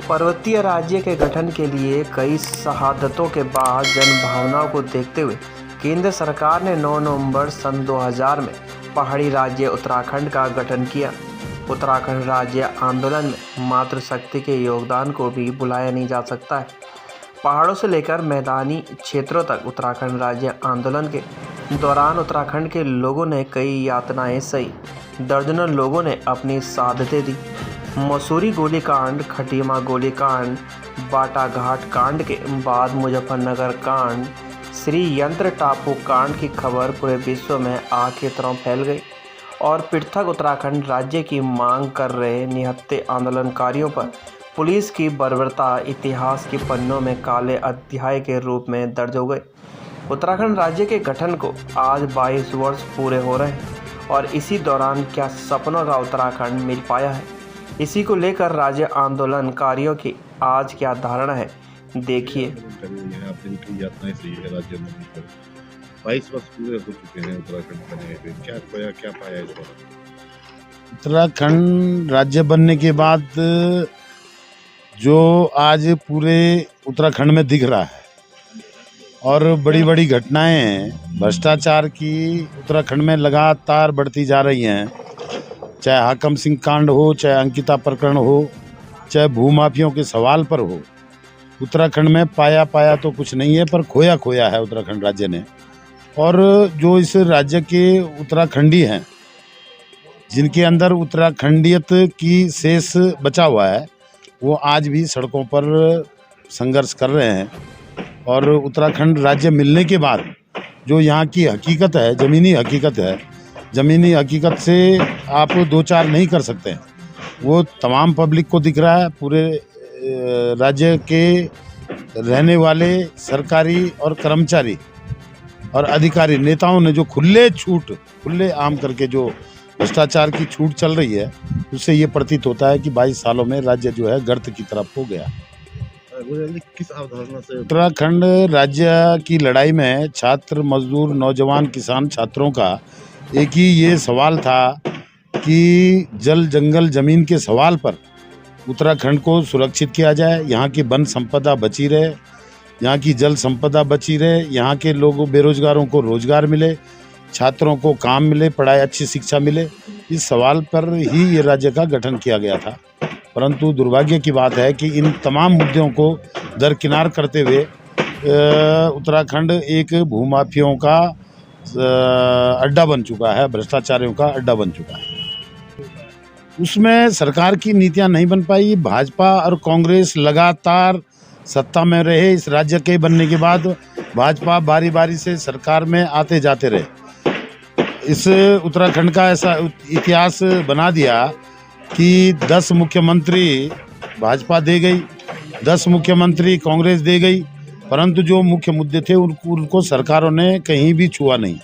पर्वतीय राज्य के गठन के लिए कई शहादतों के बाद जनभावनाओं को देखते हुए केंद्र सरकार ने 9 नवंबर सन 2000 में पहाड़ी राज्य उत्तराखंड का गठन किया। उत्तराखंड राज्य आंदोलन में मातृशक्ति के योगदान को भी भुलाया नहीं जा सकता है। पहाड़ों से लेकर मैदानी क्षेत्रों तक उत्तराखंड राज्य आंदोलन के दौरान उत्तराखंड के लोगों ने कई यातनाएं सही, दर्जनों लोगों ने अपनी शहादतें दी। मसूरी गोलीकांड, खटीमा गोलीकांड, बाटाघाट कांड के बाद मुजफ्फरनगर कांड, श्री यंत्र टापू कांड की खबर पूरे विश्व में आग की तरह फैल गई और पृथक उत्तराखंड राज्य की मांग कर रहे निहत्थे आंदोलनकारियों पर पुलिस की बर्बरता इतिहास के पन्नों में काले अध्याय के रूप में दर्ज हो गए। उत्तराखंड राज्य के गठन को आज 22 वर्ष पूरे हो रहे हैं और इसी दौरान क्या सपनों का उत्तराखंड मिल पाया है, इसी को लेकर राज्य आंदोलनकारियों की आज क्या धारणा है, देखिए। 22 वर्ष पूरे हो चुके हैं उत्तराखंड बनने के, क्या खोया क्या पाया इस बार? उत्तराखंड राज्य बनने के बाद जो आज पूरे उत्तराखंड में दिख रहा है और बड़ी बड़ी घटनाएं हैं भ्रष्टाचार की उत्तराखंड में लगातार बढ़ती जा रही हैं। चाहे हाकम सिंह कांड हो, चाहे अंकिता प्रकरण हो, चाहे भूमाफियों के सवाल पर हो, उत्तराखंड में पाया तो कुछ नहीं है, पर खोया है उत्तराखंड राज्य ने। और जो इस राज्य के उत्तराखंडी हैं, जिनके अंदर उत्तराखंडियत की शेष बचा हुआ है, वो आज भी सड़कों पर संघर्ष कर रहे हैं। और उत्तराखंड राज्य मिलने के बाद जो यहाँ की हकीकत है, ज़मीनी हकीकत से आप दो चार नहीं कर सकते हैं। वो तमाम पब्लिक को दिख रहा है। पूरे राज्य के रहने वाले सरकारी और कर्मचारी और अधिकारी नेताओं ने जो खुले आम करके जो भ्रष्टाचार की छूट चल रही है, उससे ये प्रतीत होता है कि 22 सालों में राज्य जो है गर्त की तरफ हो गया। किस अवधारणा से उत्तराखंड राज्य की लड़ाई में छात्र, मजदूर, नौजवान, किसान, छात्रों का एक ही ये सवाल था कि जल, जंगल, जमीन के सवाल पर उत्तराखंड को सुरक्षित किया जाए, यहाँ की वन संपदा बची रहे, यहाँ की जल संपदा बची रहे, यहाँ के लोगों बेरोजगारों को रोजगार मिले, छात्रों को काम मिले, पढ़ाई अच्छी शिक्षा मिले। इस सवाल पर ही ये राज्य का गठन किया गया था। परंतु दुर्भाग्य की बात है कि इन तमाम मुद्दों को दरकिनार करते हुए उत्तराखंड एक भूमाफियों का अड्डा बन चुका है, भ्रष्टाचारियों का अड्डा बन चुका है। उसमें सरकार की नीतियां नहीं बन पाई। भाजपा और कांग्रेस लगातार सत्ता में रहे। इस राज्य के बनने के बाद भाजपा बारी बारी से सरकार में आते जाते रहे। इस उत्तराखंड का ऐसा इतिहास बना दिया कि 10 मुख्यमंत्री भाजपा दे गई, 10 मुख्यमंत्री कांग्रेस दे गई, परंतु जो मुख्य मुद्दे थे उनको सरकारों ने कहीं भी छुआ नहीं।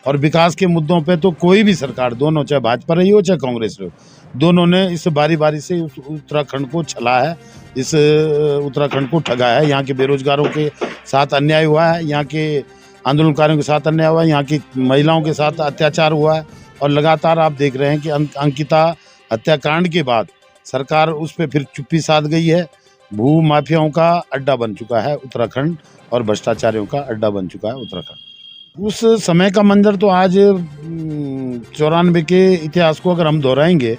और विकास के मुद्दों पे तो कोई भी सरकार, दोनों, चाहे भाजपा रही हो चाहे कांग्रेस रही हो, दोनों ने इस बारी बारी से उत्तराखंड को छला है, इस उत्तराखंड को ठगा है। यहाँ के बेरोजगारों के साथ अन्याय हुआ है, यहाँ के आंदोलनकारियों के साथ अन्याय हुआ है, यहाँ की महिलाओं के साथ अत्याचार हुआ है। और लगातार आप देख रहे हैं कि अंकिता हत्याकांड के बाद सरकार उस पर फिर चुप्पी साध गई है। भू माफियाओं का अड्डा बन चुका है उत्तराखंड और भ्रष्टाचारियों का अड्डा बन चुका है उत्तराखंड। उस समय का मंजर तो आज 94 के इतिहास को अगर हम दोहराएंगे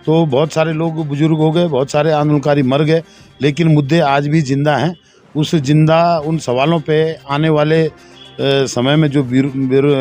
तो बहुत सारे लोग बुजुर्ग हो गए, बहुत सारे आंदोलनकारी मर गए, लेकिन मुद्दे आज भी जिंदा हैं। उन सवालों पे आने वाले समय में जो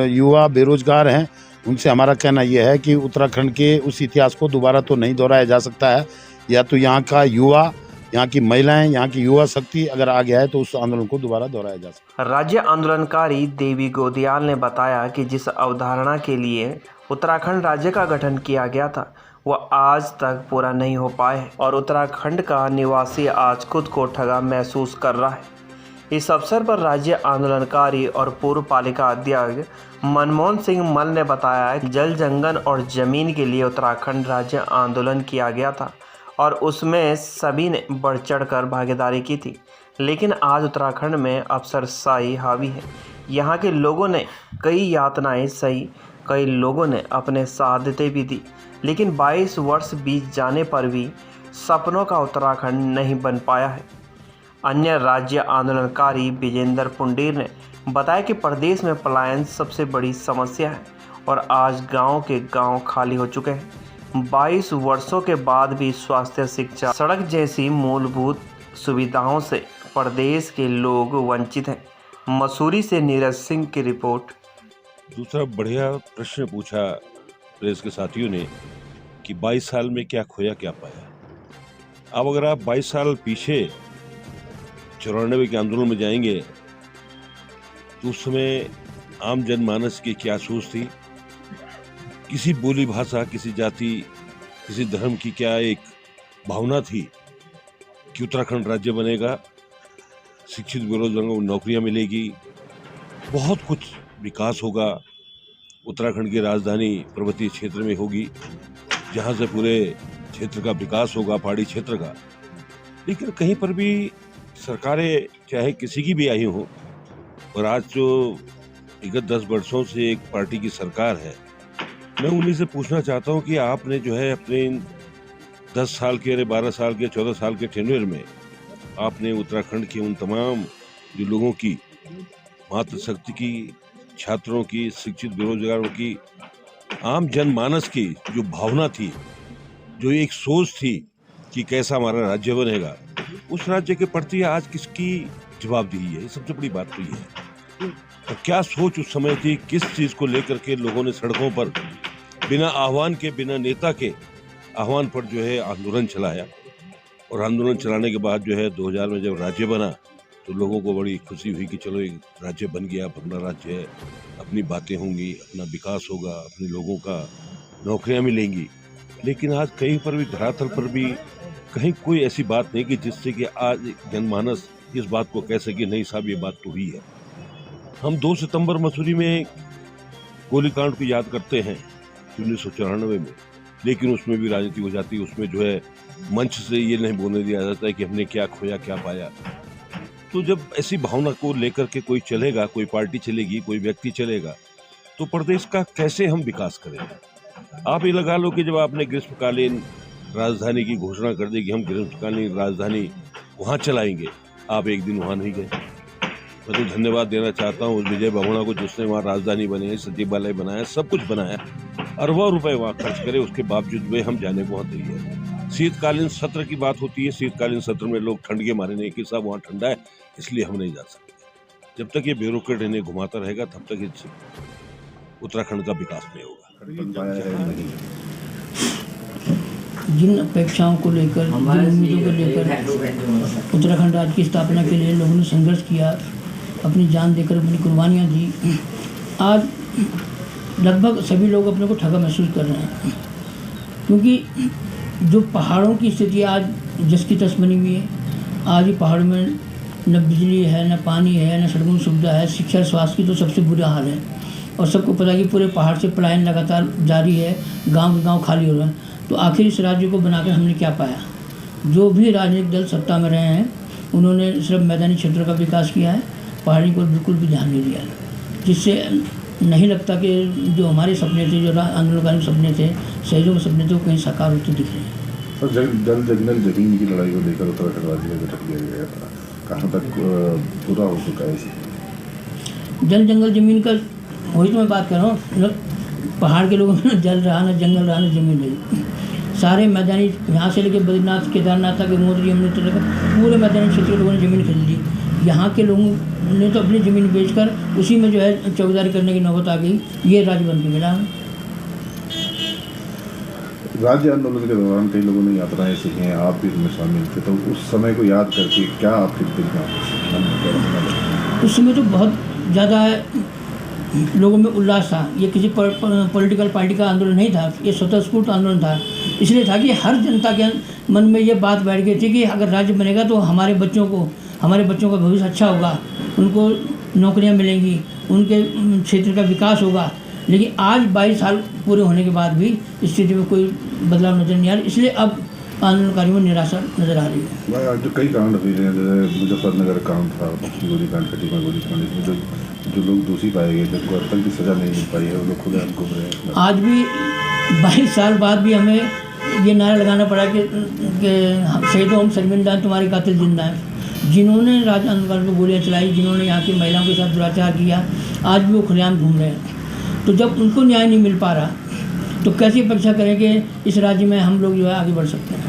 युवा बेरोजगार हैं, उनसे हमारा कहना यह है कि उत्तराखंड के उस इतिहास को दोबारा तो नहीं दोहराया जा सकता है। या तो यहाँ का युवा, यहाँ की महिलाएं, यहाँ की युवा शक्ति अगर आ गया है तो उस आंदोलन को दोबारा दोहराया जा सकता है। राज्य आंदोलनकारी देवी गोदियाल ने बताया कि जिस अवधारणा के लिए उत्तराखंड राज्य का गठन किया गया था, वह आज तक पूरा नहीं हो पाया है और उत्तराखंड का निवासी आज खुद को ठगा महसूस कर रहा है। इस अवसर पर राज्य आंदोलनकारी और पूर्व पालिका अध्यक्ष मनमोहन सिंह मल ने बताया कि जल, जंगल और जमीन के लिए उत्तराखंड राज्य आंदोलन किया गया था और उसमें सभी ने बढ़ चढ़ कर भागीदारी की थी। लेकिन आज उत्तराखंड में अफसरशाही हावी है। यहाँ के लोगों ने कई यातनाएं सही, कई लोगों ने अपने शहादतें भी दी, लेकिन 22 वर्ष बीत जाने पर भी सपनों का उत्तराखंड नहीं बन पाया है। अन्य राज्य आंदोलनकारी विजेंद्र पुंडीर ने बताया कि प्रदेश में पलायन सबसे बड़ी समस्या है और आज गांव के गांव खाली हो चुके हैं। 22 वर्षों के बाद भी स्वास्थ्य, शिक्षा, सड़क जैसी मूलभूत सुविधाओं से प्रदेश के लोग वंचित हैं। मसूरी से नीरज सिंह की रिपोर्ट। दूसरा बढ़िया प्रश्न पूछा प्रेस के साथियों ने कि 22 साल में क्या खोया क्या पाया। अब अगर आप 22 साल पीछे 94 के आंदोलन में जाएंगे तो उस समय आम जनमानस की क्या सोच थी, किसी बोली भाषा, किसी जाति, किसी धर्म की क्या एक भावना थी कि उत्तराखंड राज्य बनेगा, शिक्षित बेरोजगारों को नौकरियां मिलेगी, बहुत कुछ विकास होगा, उत्तराखंड की राजधानी पर्वतीय क्षेत्र में होगी जहां से पूरे क्षेत्र का विकास होगा, पहाड़ी क्षेत्र का। लेकिन कहीं पर भी सरकारें चाहे किसी की भी आई हो, और आज जो विगत 10 वर्षों से एक पार्टी की सरकार है, मैं उन्हीं से पूछना चाहता हूं कि आपने जो है अपने 10 साल के, 12 साल के, 14 साल के टेन्योर में आपने उत्तराखंड के उन तमाम जो लोगों की, मातृशक्ति की, छात्रों की, शिक्षित बेरोजगारों की, आम जनमानस की जो भावना थी, जो एक सोच थी कि कैसा हमारा राज्य बनेगा, उस राज्य के प्रति आज किसकी जवाबदेही है? सबसे बड़ी बात तो ये है। तो क्या सोच उस समय थी, किस चीज को लेकर के लोगों ने सड़कों पर बिना आह्वान के, बिना नेता के आह्वान पर जो है आंदोलन चलाया, और आंदोलन चलाने के बाद जो है 2000 में जब राज्य बना तो लोगों को बड़ी खुशी हुई कि चलो एक राज्य बन गया, अपना राज्य है, अपनी बातें होंगी, अपना विकास होगा, अपने लोगों का नौकरियां मिलेंगी। लेकिन आज कहीं पर भी, धरातल पर भी कहीं कोई ऐसी बात नहीं कि जिससे कि आज जनमानस इस बात को कह सके नहीं साहब ये बात तो हुई है। हम 2 सितंबर मसूरी में गोलीकांड को याद करते हैं 1994 में, लेकिन उसमें भी राजनीति हो जाती है। उसमें जो है मंच से ये नहीं बोलने दिया जाता है कि हमने क्या खोया क्या पाया। तो जब ऐसी भावना को लेकर के कोई चलेगा, कोई पार्टी चलेगी, कोई व्यक्ति चलेगा, तो प्रदेश का कैसे हम विकास करेंगे? आप ये लगा लो कि जब आपने ग्रीष्मकालीन राजधानी की घोषणा कर दी कि हम ग्रीष्मकालीन राजधानी वहाँ चलाएंगे, आप एक दिन वहाँ नहीं गए। मैं तो धन्यवाद देना चाहता हूँ उस विजय बहुगुणा को जिसने वहाँ राजधानी बनाई, सचिवालय बनाया, सब कुछ बनाया, अरबों रुपए वहाँ खर्च करे, उसके बावजूद वे हम जाने को वहाँ तैयार। शीतकालीन सत्र की बात होती है, शीतकालीन सत्र में लोग ठंड के मारे नहीं कि साहब वहाँ ठंडा है इसलिए हम नहीं जा सकते। जब तक ये ब्यूरोक्रेट इन्हें घुमाता रहेगा तब तक इस उत्तराखंड का विकास नहीं होगा। जिन अपेक्षाओं को लेकर, जिन उम्मीदों को लेकर उत्तराखंड राज्य की स्थापना के लिए लोगों ने संघर्ष किया, अपनी जान देकर अपनी कुर्बानियाँ दी, आज लगभग सभी लोग अपने को ठगा महसूस कर रहे हैं। क्योंकि जो पहाड़ों की स्थिति आज जस की तस बनी हुई है, आज ही पहाड़ों में न बिजली है, न पानी है, न सड़कों की सुविधा है, शिक्षा स्वास्थ्य की तो सबसे बुरा हाल है। और सबको पता है कि पूरे पहाड़ से पलायन लगातार जारी है, गांव के गांव खाली हो रहे हैं। तो आखिर इस राज्य को बनाकर हमने क्या पाया? जो भी राजनीतिक दल सत्ता में रहे हैं उन्होंने सिर्फ मैदानी क्षेत्रों का विकास किया है, पहाड़ी को बिल्कुल भी ध्यान नहीं दिया, जिससे नहीं लगता कि जो हमारे सपने थे, जो आंदोलनकारियों के सपने थे, शहीदों के सपने थे, वो कहीं साकार होते दिख रहे हैं। सर, जल जंगल जमीन की लड़ाई को लेकर उत्तराखंड राज्य में गठन किया गया था, कहाँ तक पूरा हो चुका है? जल जंगल जमीन का वही तो मैं बात कर रहा हूँ। पहाड़ के लोगों में जल रहा, ना जंगल रहा, ना जमीन रही। सारे मैदानी, यहाँ से लेकर बद्रीनाथ, केदारनाथ तक, मोदी, यमुनोत्री तक पूरे मैदानी क्षेत्र के लोगों ने ज़मीन खरीद ली। यहाँ के लोगों ने तो अपनी ज़मीन बेचकर उसी में जो है चौकीदारी करने की नौबत आ गई। ये राज्य बन के मिला है। राज्य आंदोलन के दौरान कई लोगों ने यात्राएं सीखी हैं, आप भी इसमें शामिल थे, तो उस समय को याद करके क्या आपके दिल में? उस समय तो बहुत ज़्यादा लोगों में उल्लास था। ये किसी पॉलिटिकल पार्टी का आंदोलन नहीं था, ये स्वतःस्फूर्त आंदोलन था। इसलिए था कि हर जनता के मन में ये बात बैठ गई थी कि अगर राज्य बनेगा तो हमारे बच्चों का भविष्य अच्छा होगा, उनको नौकरियां मिलेंगी, उनके क्षेत्र का विकास होगा। लेकिन आज 22 साल पूरे होने के बाद भी स्थिति में कोई बदलाव नजर नहीं आ रहा। इसलिए अब आंदोलनकारियों में निराशा नजर आ रही है। आज जो कई कांड हुए हैं, जैसे मुजफ्फरनगर कांड था, गोलीकांड, कटिमा गोलीकांड, इसमें जो लोग दोषी पाए गए, जिनको अब तक की सजा नहीं मिल पाई है, वो लोग खुले घूम रहे हैं। आज भी 22 साल बाद भी हमें ये नारा लगाना पड़ा कि शहीदों हम शर्मिंदा हैं, तुम्हारे कातिल जिंदा हैं। जिन्होंने राज आंदोलन को गोलियाँ चलाई, जिन्होंने यहाँ की महिलाओं के साथ दुराचार किया, आज भी वो खुलेआम घूम रहे हैं। तो जब उनको न्याय नहीं मिल पा रहा तो कैसी अपेक्षा करें कि इस राज्य में हम लोग जो है आगे बढ़ सकते हैं।